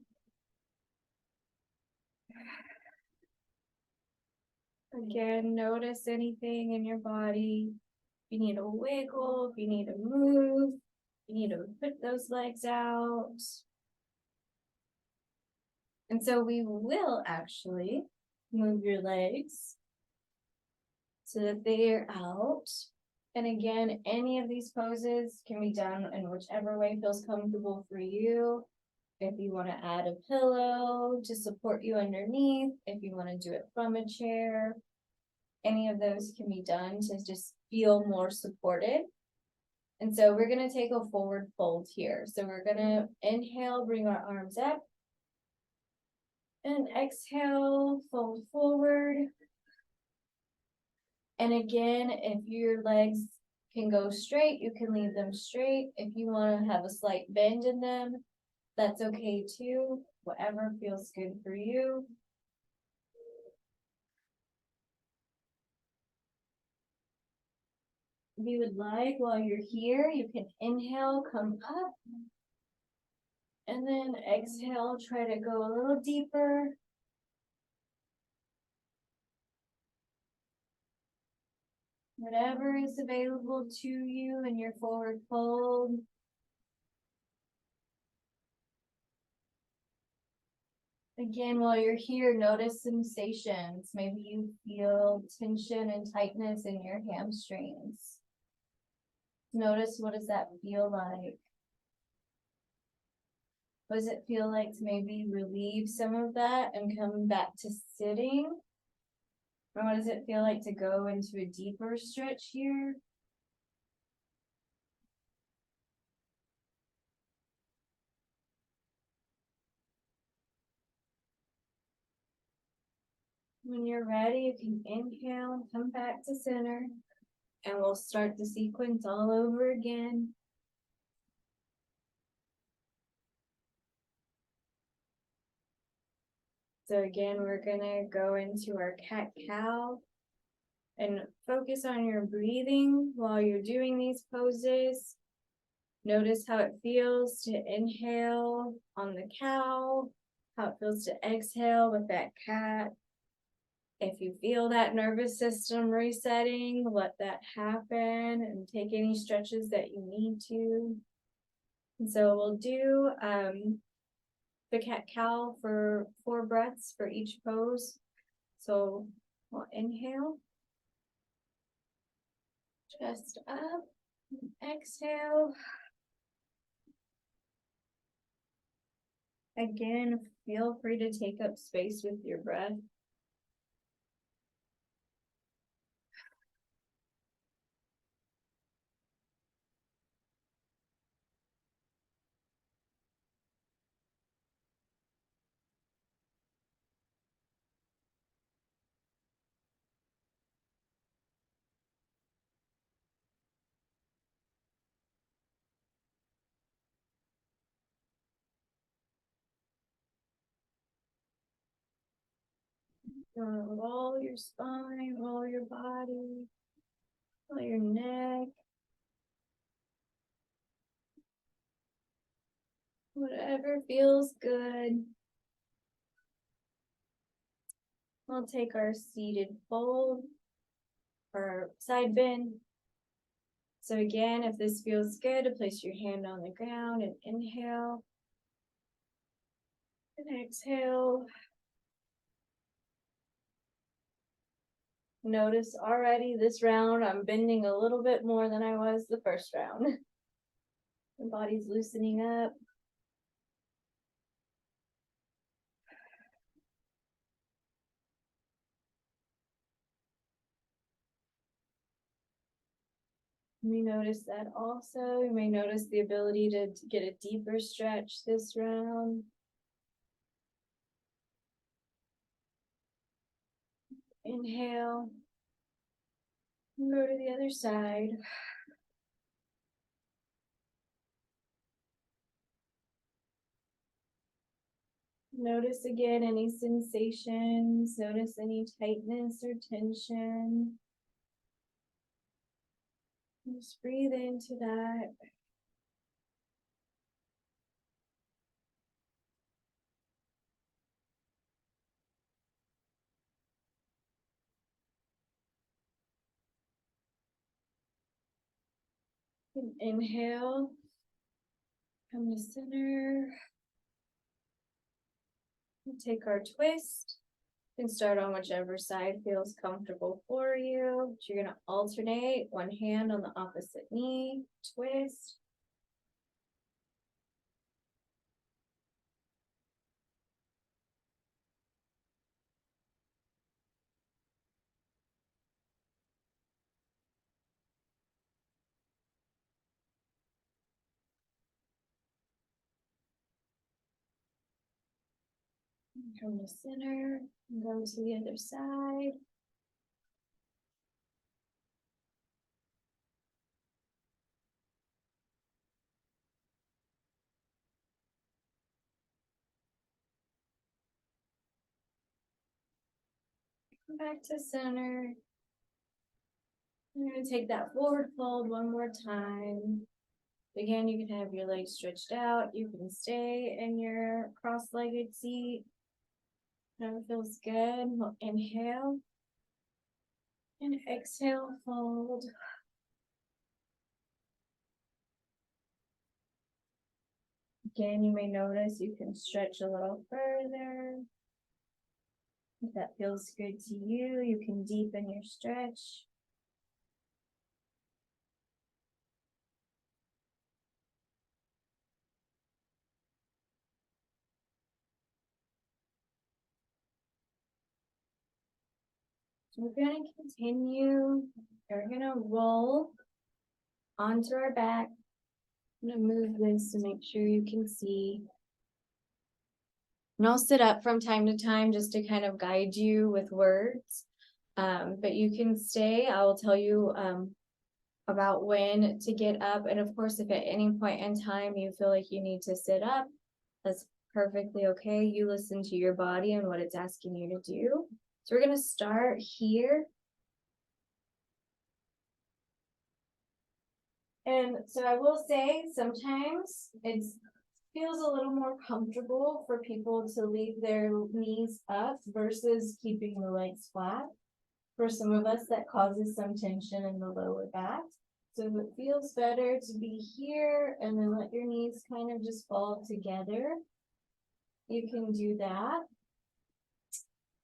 Again, notice anything in your body. If you need a wiggle, if you need to move, you need to put those legs out. And so we will actually move your legs so that they're out. And again, any of these poses can be done in whichever way feels comfortable for you. If you want to add a pillow to support you underneath, if you want to do it from a chair, any of those can be done to just feel more supported. And so we're going to take a forward fold here. So we're going to inhale, bring our arms up. And exhale, fold forward. And again, if your legs can go straight, you can leave them straight. If you want to have a slight bend in them, that's okay too. Whatever feels good for you. If you would like, while you're here, you can inhale, come up. And then exhale, try to go a little deeper. Whatever is available to you in your forward fold. Again, while you're here, notice sensations. Maybe you feel tension and tightness in your hamstrings. Notice, what does that feel like? What does it feel like to maybe relieve some of that and come back to sitting? Or what does it feel like to go into a deeper stretch here? When you're ready, you can inhale and come back to center. And we'll start the sequence all over again. So again, we're gonna go into our cat-cow and focus on your breathing while you're doing these poses. Notice how it feels to inhale on the cow, how it feels to exhale with that cat. If you feel that nervous system resetting, let that happen and take any stretches that you need to. And so we'll do the cat-cow for 4 breaths for each pose. So we'll inhale, chest up, exhale. Again, feel free to take up space with your breath. Roll your spine, roll your body, roll your neck. Whatever feels good. We'll take our seated fold or side bend. So again, if this feels good, place your hand on the ground and inhale. And exhale. Notice already this round, I'm bending a little bit more than I was the first round. The body's loosening up. You may notice that also. You may notice the ability to get a deeper stretch this round. Inhale. Go to the other side. Notice again any sensations. Notice any tightness or tension. Just breathe into that. And inhale. Come to center. Take our twist. You can start on whichever side feels comfortable for you. You're going to alternate one hand on the opposite knee, twist. Come to center, and go to the other side. Come back to center. You're going to take that forward fold one more time. Again, you can have your legs stretched out. You can stay in your cross-legged seat. Whatever feels good. We'll inhale. And exhale, fold. Again, you may notice you can stretch a little further. If that feels good to you, you can deepen your stretch. So we're going to continue. We're going to roll onto our back. I'm going to move this to make sure you can see. And I'll sit up from time to time just to kind of guide you with words. But you can stay. I will tell you about when to get up. And of course, if at any point in time you feel like you need to sit up, that's perfectly okay. You listen to your body and what it's asking you to do. So we're going to start here. And so I will say sometimes it feels a little more comfortable for people to leave their knees up versus keeping the legs flat. For some of us, that causes some tension in the lower back. So if it feels better to be here and then let your knees kind of just fall together, you can do that.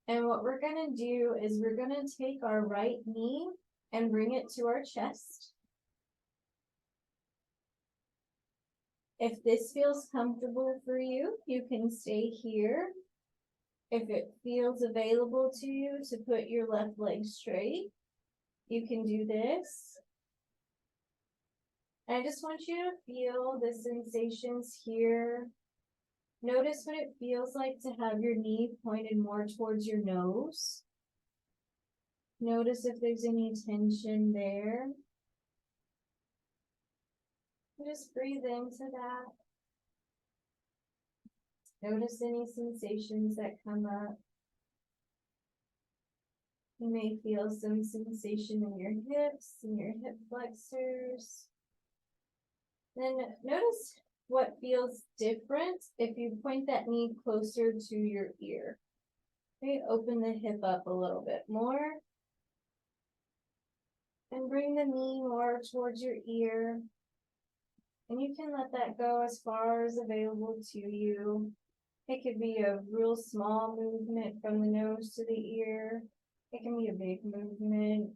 And what we're going to do is we're going to take our right knee and bring it to our chest. If this feels comfortable for you, you can stay here. If it feels available to you to put your left leg straight, you can do this. I just want you to feel the sensations here. Notice what it feels like to have your knee pointed more towards your nose. Notice if there's any tension there. Just breathe into that. Notice any sensations that come up. You may feel some sensation in your hips and your hip flexors. Then notice what feels different if you point that knee closer to your ear. Okay, open the hip up a little bit more. And bring the knee more towards your ear. And you can let that go as far as available to you. It could be a real small movement from the nose to the ear. It can be a big movement.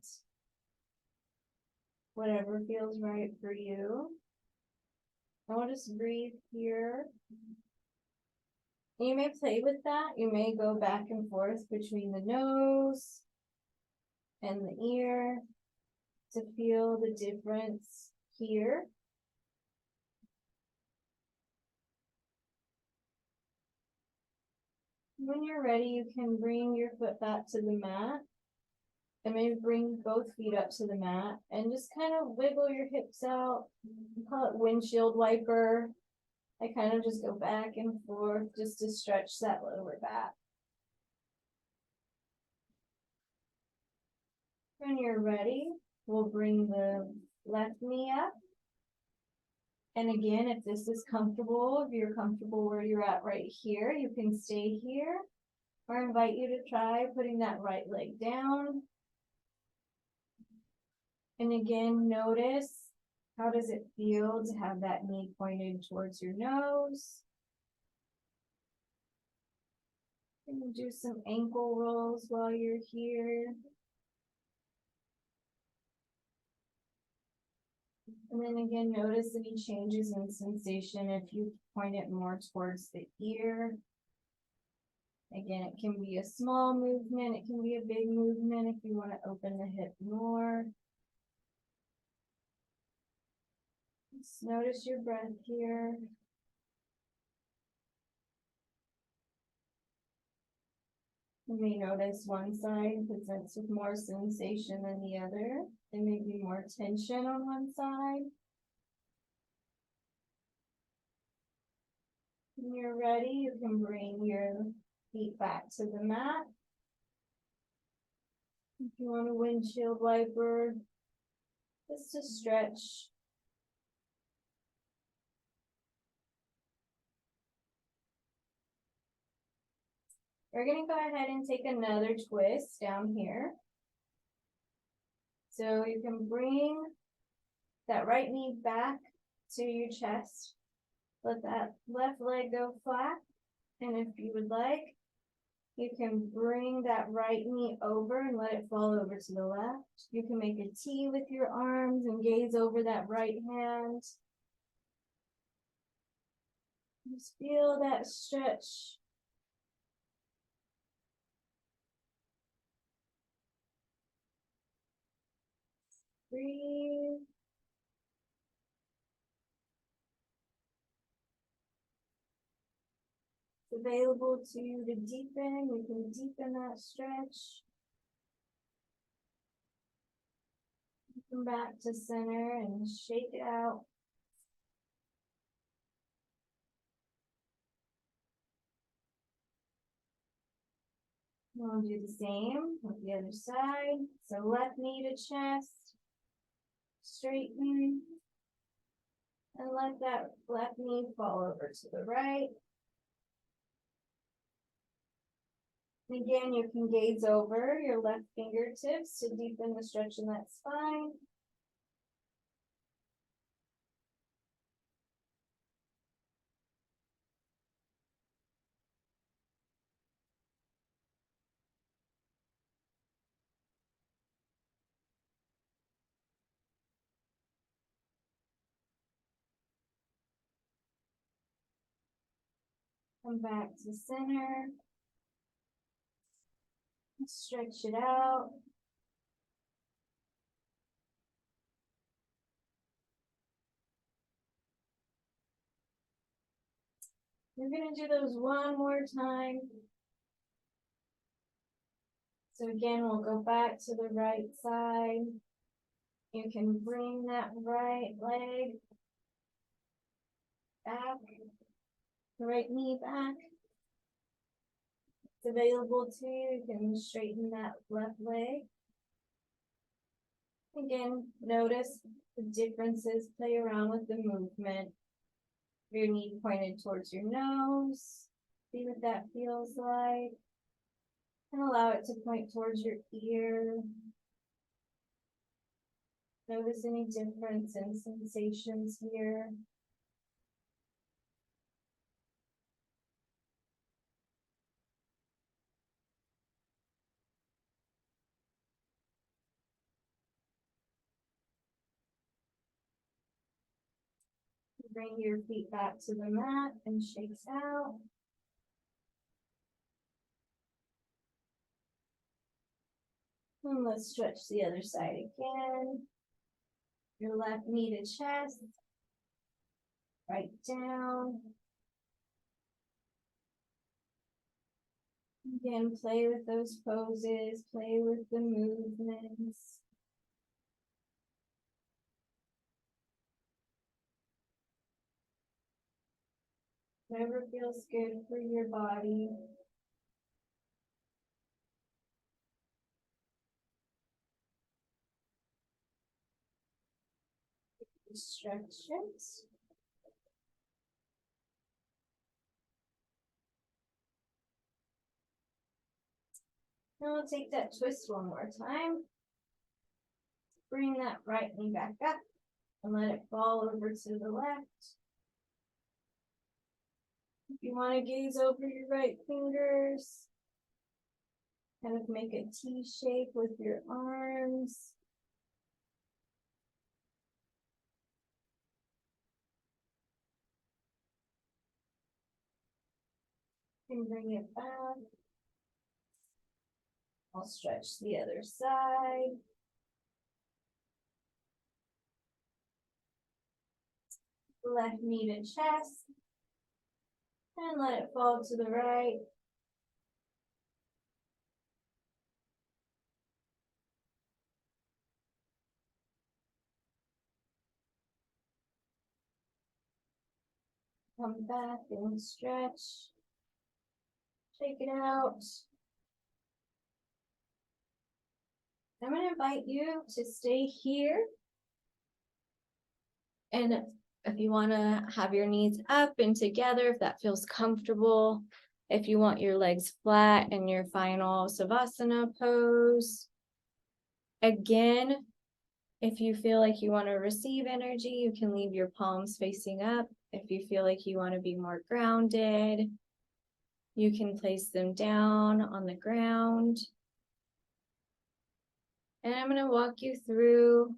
Whatever feels right for you. I want to just breathe here. You may play with that. You may go back and forth between the nose and the ear to feel the difference here. When you're ready, you can bring your foot back to the mat and maybe bring both feet up to the mat and just kind of wiggle your hips out. We call it windshield wiper. I kind of just go back and forth just to stretch that lower back. When you're ready, we'll bring the left knee up. And again, if this is comfortable, if you're comfortable where you're at right here, you can stay here. Or invite you to try putting that right leg down. And again, notice how does it feel to have that knee pointed towards your nose. And do some ankle rolls while you're here. And then again, notice any changes in sensation if you point it more towards the ear. Again, it can be a small movement, it can be a big movement if you want to open the hip more. Just notice your breath here. You may notice one side presents with more sensation than the other. There may be more tension on one side. When you're ready, you can bring your feet back to the mat. If you want a windshield wiper, just to stretch. We're going to go ahead and take another twist down here. So you can bring that right knee back to your chest. Let that left leg go flat. And if you would like, you can bring that right knee over and let it fall over to the left. You can make a T with your arms and gaze over that right hand. Just feel that stretch. Breathe. It's available to you to deepen. You can deepen that stretch. Come back to center and shake it out. We'll do the same with the other side. So left knee to chest, straighten, and let that left knee fall over to the right. Again, you can gaze over your left fingertips to deepen the stretch in that spine. Come back to center. Stretch it out. We're gonna do those one more time. So again, we'll go back to the right side. You can bring that right leg back, the right knee back. It's available to you. You can straighten that left leg. Again, notice the differences, play around with the movement. Your knee pointed towards your nose. See what that feels like. And allow it to point towards your ear. Notice any difference in sensations here. Bring your feet back to the mat and shakes out. And let's stretch the other side again. Your left knee to chest. Right down. Again, play with those poses, play with the movements. Whatever feels good for your body. Stretch it. Now we'll take that twist one more time. Bring that right knee back up and let it fall over to the left. If you want to gaze over your right fingers, kind of make a T shape with your arms. And bring it back. I'll stretch the other side. Left knee to chest. And let it fall to the right. Come back and stretch. Shake it out. I'm going to invite you to stay here. And if you want to have your knees up and together, if that feels comfortable, if you want your legs flat in your final Savasana pose. Again, if you feel like you want to receive energy, you can leave your palms facing up. If you feel like you want to be more grounded, you can place them down on the ground. And I'm going to walk you through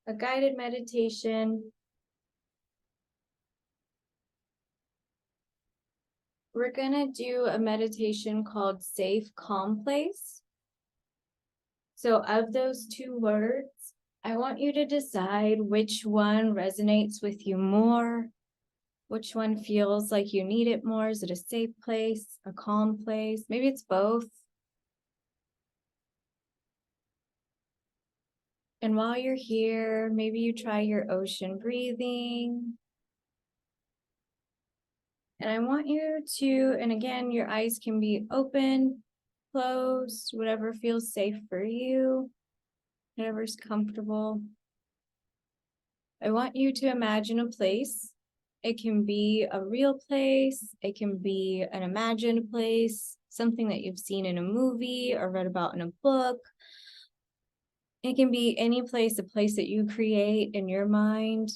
a guided meditation. We're going to do a meditation called Safe, Calm Place. So of those two words, I want you to decide which one resonates with you more, which one feels like you need it more. Is it a safe place, a calm place? Maybe it's both. And while you're here, maybe you try your ocean breathing. And I want you to, and again, your eyes can be open, closed, whatever feels safe for you, whatever's comfortable. I want you to imagine a place. It can be a real place, it can be an imagined place, something that you've seen in a movie or read about in a book. It can be any place, a place that you create in your mind.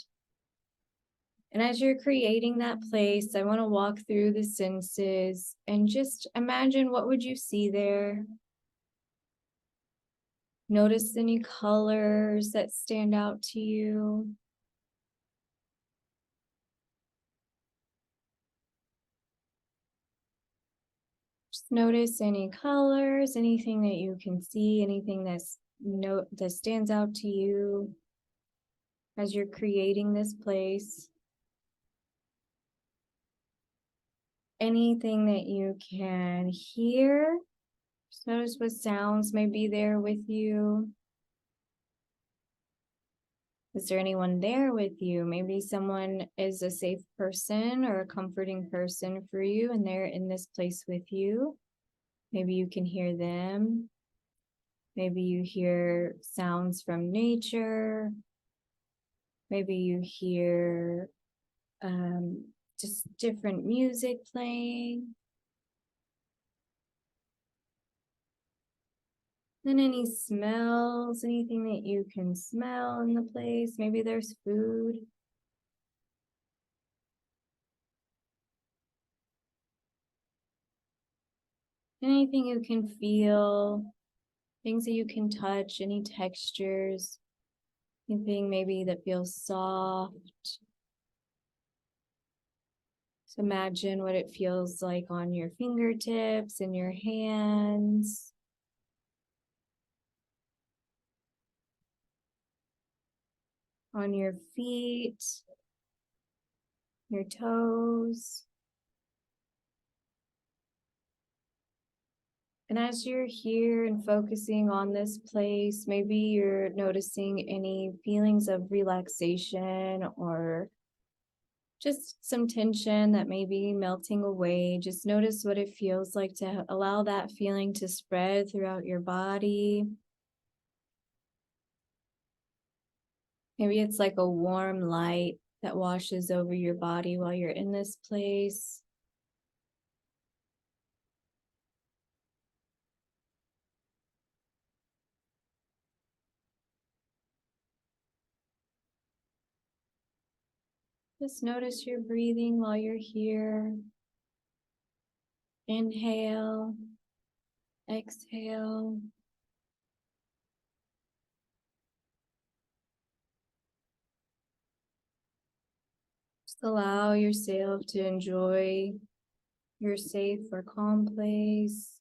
And as you're creating that place, I want to walk through the senses and just imagine, what would you see there? Notice any colors that stand out to you. Just notice any colors, anything that you can see, anything that stands out to you as you're creating this place. Anything that you can hear. Just notice what sounds may be there with you. Is there anyone there with you? Maybe someone is a safe person or a comforting person for you, and they're in this place with you. Maybe you can hear them. Maybe you hear sounds from nature. Maybe you hear just different music playing. Then any smells, anything that you can smell in the place. Maybe there's food. Anything you can feel, things that you can touch, any textures, anything maybe that feels soft. So imagine what it feels like on your fingertips and your hands. On your feet, your toes. And as you're here and focusing on this place, maybe you're noticing any feelings of relaxation or just some tension that may be melting away. Just notice what it feels like to allow that feeling to spread throughout your body. Maybe it's like a warm light that washes over your body while you're in this place. Just notice your breathing while you're here. Inhale, exhale. Just allow yourself to enjoy your safe or calm place.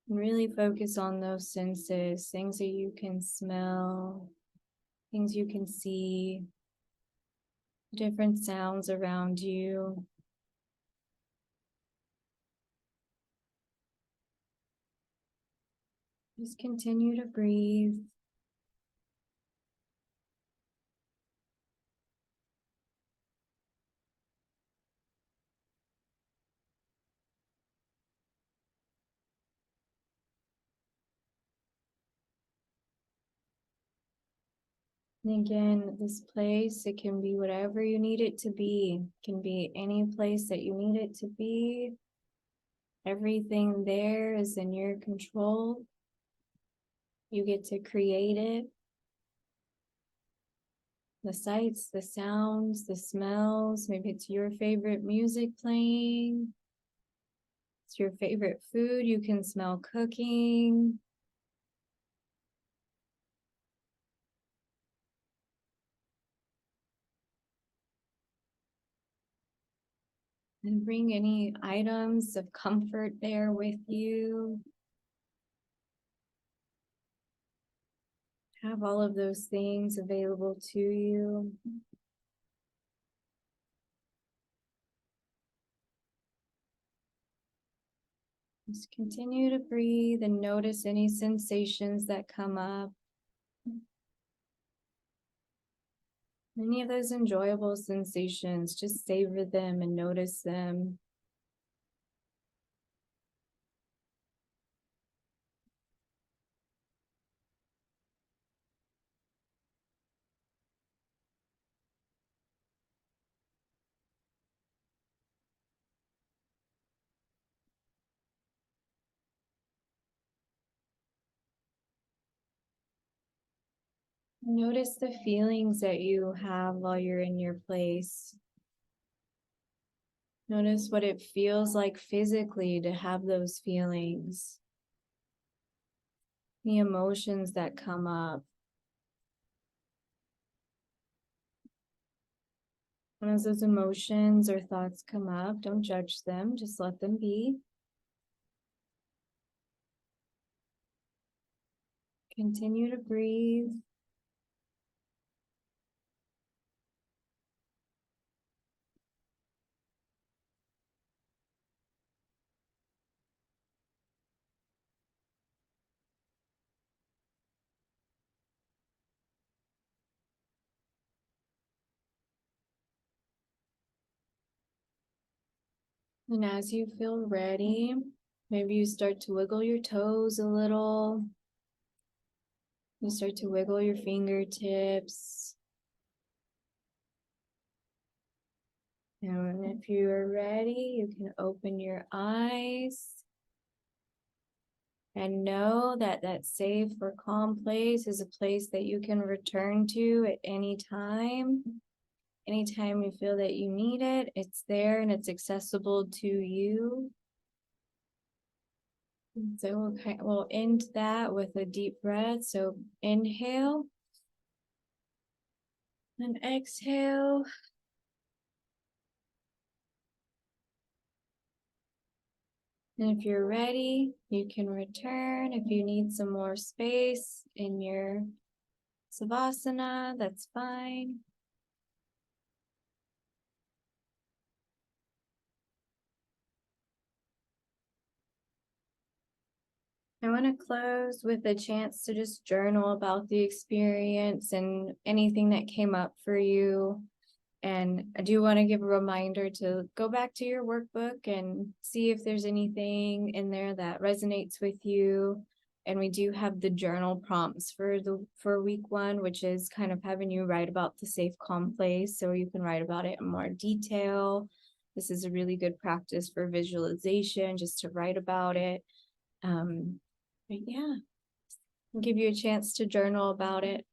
And really focus on those senses, things that you can smell, things you can see, different sounds around you. Just continue to breathe. And again, this place, it can be whatever you need it to be. It can be any place that you need it to be. Everything there is in your control. You get to create it. The sights, the sounds, the smells. Maybe it's your favorite music playing. It's your favorite food. You can smell cooking. And bring any items of comfort there with you. Have all of those things available to you. Just continue to breathe and notice any sensations that come up. Any of those enjoyable sensations, just savor them and notice them. Notice the feelings that you have while you're in your place. Notice what it feels like physically to have those feelings. The emotions that come up. And as those emotions or thoughts come up, don't judge them, just let them be. Continue to breathe. And as you feel ready, maybe you start to wiggle your toes a little. You start to wiggle your fingertips. And if you are ready, you can open your eyes. And know that that safe or calm place is a place that you can return to at any time. Anytime you feel that you need it, it's there and it's accessible to you. So we'll end that with a deep breath. So inhale and exhale. And if you're ready, you can return. If you need some more space in your Savasana, that's fine. I want to close with a chance to just journal about the experience and anything that came up for you. And I do want to give a reminder to go back to your workbook and see if there's anything in there that resonates with you. And we do have the journal prompts for week 1, which is kind of having you write about the safe, calm place, so you can write about it in more detail. This is a really good practice for visualization, just to write about it. But yeah, I'll give you a chance to journal about it.